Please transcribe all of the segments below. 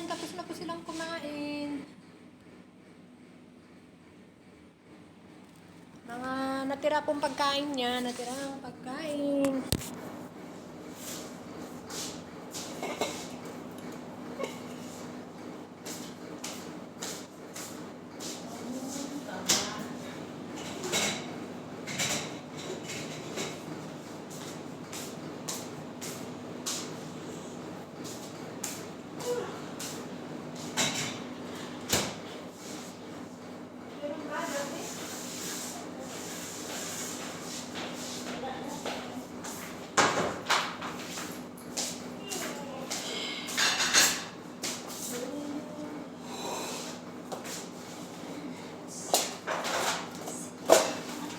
Ayan, tapos na po silang kumain. Mga natira pong pagkain niya, natirang pagkain.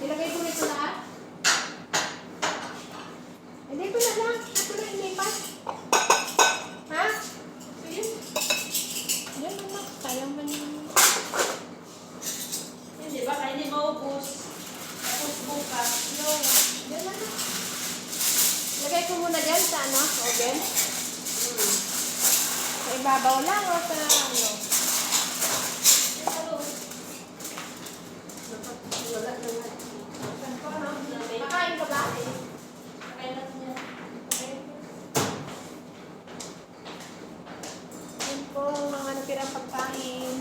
Ilagay ko nito lahat. Hindi ko na lang. Ako na inipas. Ha? Ayun. Yan naman. Sayang man yun. Hindi ba kaya hindi maubos? Tapos bukas. No. Yan na lang. Lagay ko muna dyan sa ano, oven. Sa ibabaw lang o sa ano. Wala na nga. Makain ka ba? Kailan niya? Yan po, mga natirang pagkain.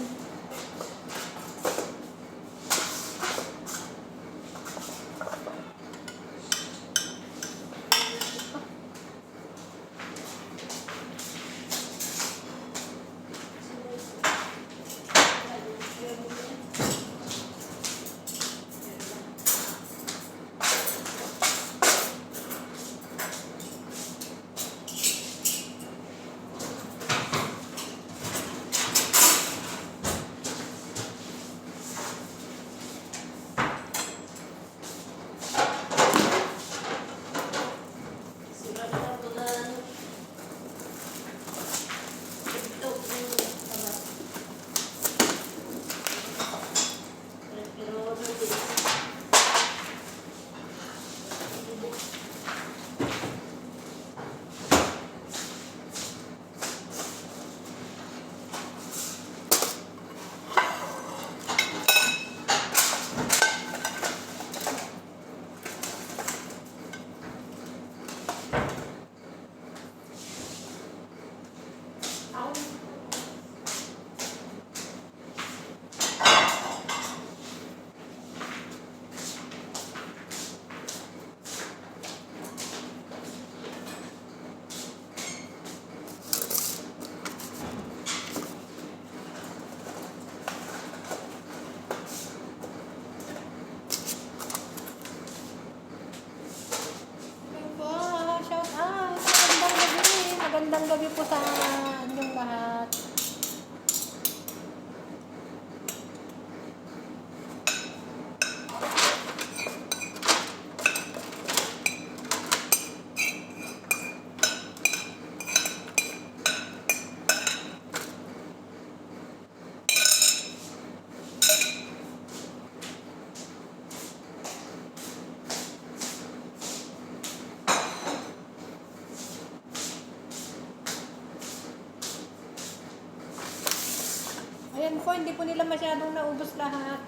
Magandang gabi po sa inyong lahat. Ayan po, hindi po nila masyadong naubos lahat.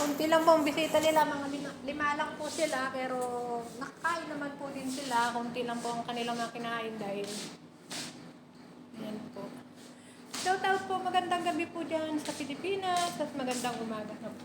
Kunti lang po ang bisita nila, mga lima lang po sila, pero nakakain naman po din sila. Kunti lang po ang kanilang mga kinain dahil, ayan po. Shout out po, magandang gabi po dyan sa Pilipinas at magandang umaga na po.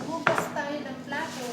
Hugas tayo ng plato.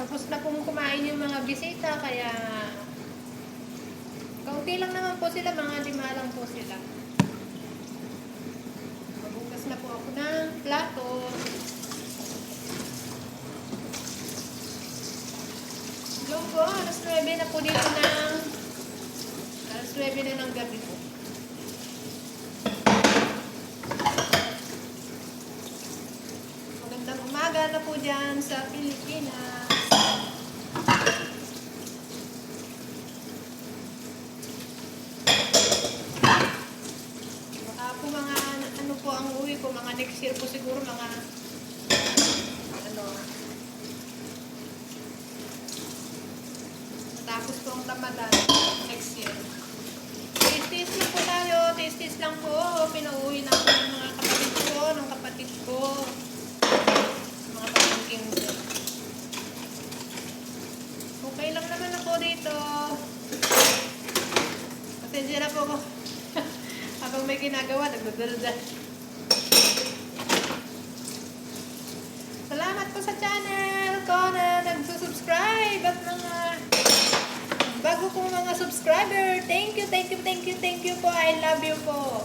Tapos na pong kumain yung mga bisita, kaya kaunti lang naman po sila, mga 5 lang po sila. Maghugas na po ako ng plato. Hello po, alas 9 na po dito ng alas 9 na ng gabi po. Magandang umaga na po dyan sa Pilipinas. Baka po mga ano po ang uwi ko, mga next year po siguro, mga ano, matapos po ang Ramadan next year. Tis-tis lang po tayo, tis-tis lang po. Pinauwi na ako ng mga kapatid ko, mga pamangkin ko. Okay lang naman ako dito. Pasensya na po ako. Habang may ginagawa, nagdadaldal. Salamat po sa channel ko na nagsusubscribe at mga bago kong mga subscriber. Thank you po. I love you po.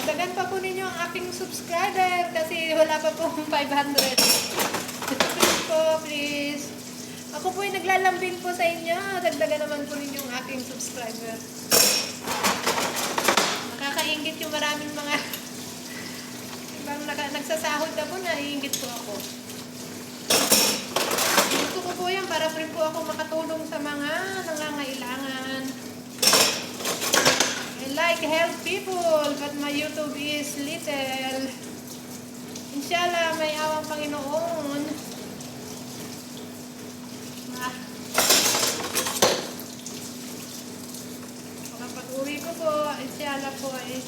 Dagdagan pa po ninyo ang aking subscriber kasi wala pa pong 500. Please po, please. Ako po ay naglalambing po sa inyo. Dagdagan naman po ninyo ang aking subscriber. Nakakaingit yung maraming mga ibang nagsasahod na po, naiingit po ako. Gusto ko po yan para rin po ako makatulong sa mga nangangailangan. I like help people, but my YouTube is little. Inshallah, may awang Panginoon. Pag-uwi ko po, inshallah po ay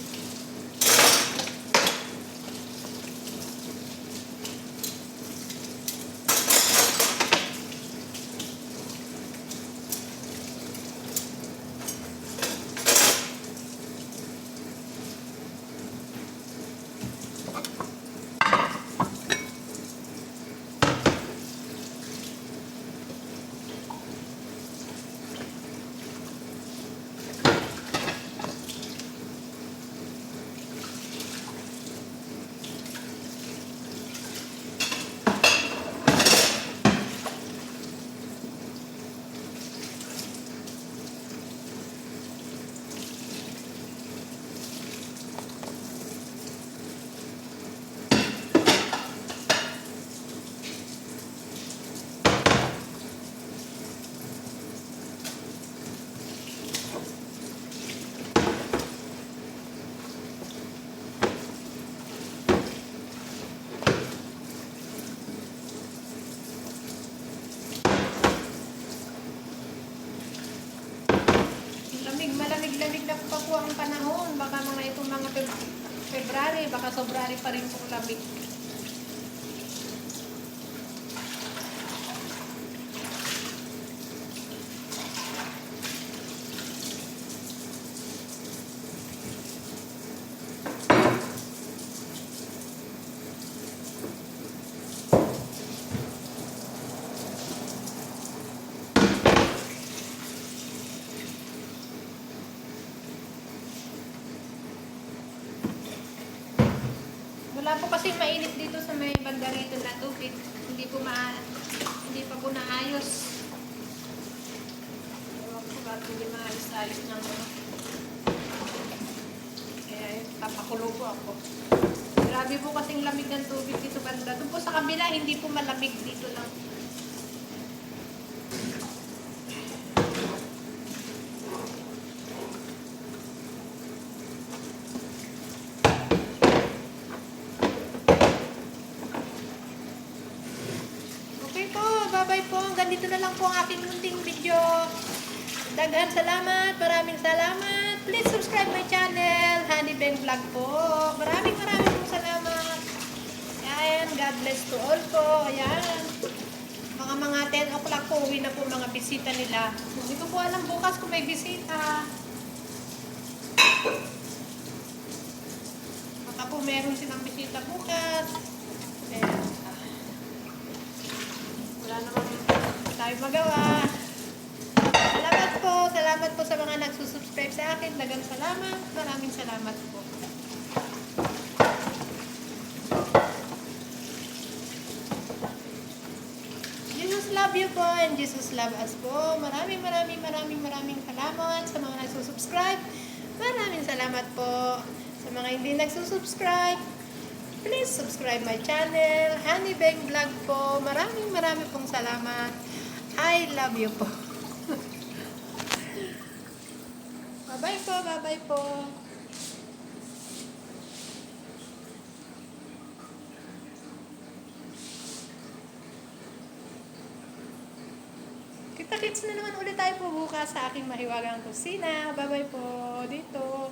po ang panahon. Baka mga itong mga February, baka February pa rin pong lamig. Wala po kasi mainit dito sa may banda rito na tubig. Hindi pa po naayos. Ewan ko ba hindi maayos-ayos ng mga. Kaya papakulo po ako. Grabe po kasing lamig ng tubig dito banda. Doon po sa kabila, hindi po malamig dito lang. Okay po, bye-bye po. Hanggang dito na lang po ang aking munting video. Daghan salamat, maraming salamat. Please subscribe my channel, Honey Beng Vlog po. Maraming pong salamat. Ayan, God bless to all po. Ayan. Mga 10 o'clock po, uwi na po mga bisita nila. Hindi ko po alam bukas kung may bisita. Baka po meron silang bisita bukas. Ayan. Wala naman tayo magawa. Salamat po sa mga nagsusubscribe sa akin. Dagang salamat. Maraming salamat po. Jesus love you po and Jesus love us po. Maraming salamat sa mga nagsusubscribe. Maraming salamat po sa mga hindi nagsusubscribe. Please subscribe my channel, Honey Beng Vlog po. Maraming pong salamat. I love you po. Bye-bye po, bye-bye po. Kita-kits na naman ulit tayo po bukas sa aking mahiwagang kusina. Bye-bye po dito.